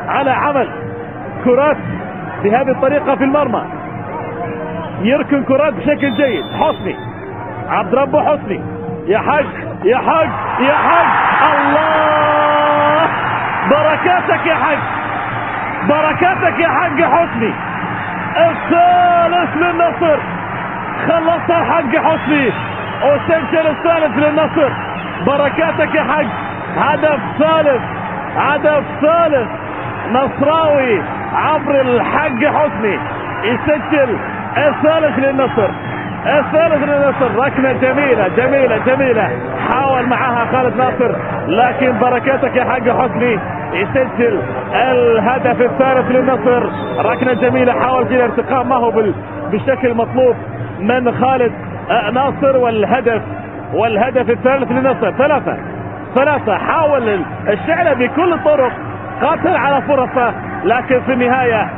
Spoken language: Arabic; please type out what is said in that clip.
على عمل كرات بهذه الطريقة في المرمى، يركن كرات بشكل جيد. حسني، عبد ربه حسني، يا حق يا حق يا حق، الله، بركاتك يا حق، بركاتك يا حق حسني. الثالث للنصر، خلصها حق حسني وسجل الثالث للنصر. بركاتك يا حق، هدف ثالث، هدف ثالث نصراوي عبر الحق حسني، يسجل الثالث للنصر، الثالث للنصر. ركنة جميلة جميلة جميلة، حاول معها خالد ناصر، لكن بركاتك يا حق حسني يسجل الهدف الثالث للنصر. ركنة جميلة، حاول في الارتقاء ما هو بالشكل المطلوب من خالد ناصر، والهدف الثالث للنصر. ثلاثة حاول الشعلة بكل الطرق، قاتل على فرصه، لكن في النهاية